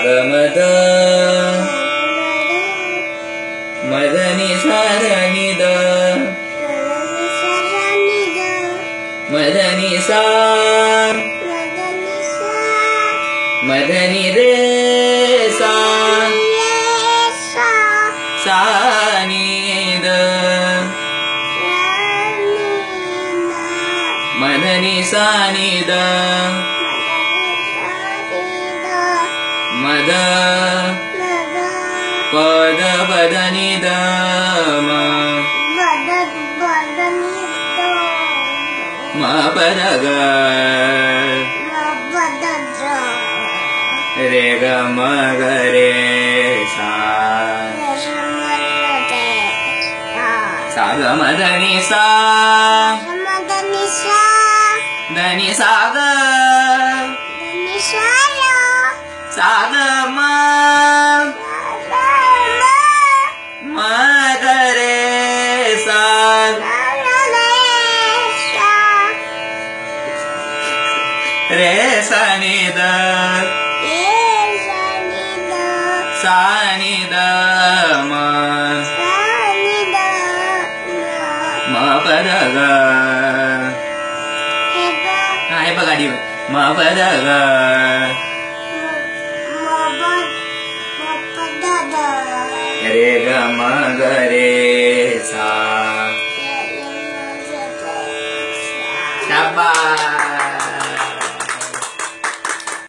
मद मदनी सारनी द मदनी सा मदनी रे सा सानी द मदनी सानी द मद पद पदनी द म पद ग रे ग म ग रे सा सा ग म ध नि सा ध नि सा ग सा ग म म ग रे सा रे सा नि द सा नि द म म पद ग हा हे बघा आधी म पद ग रे ग म ग रे सा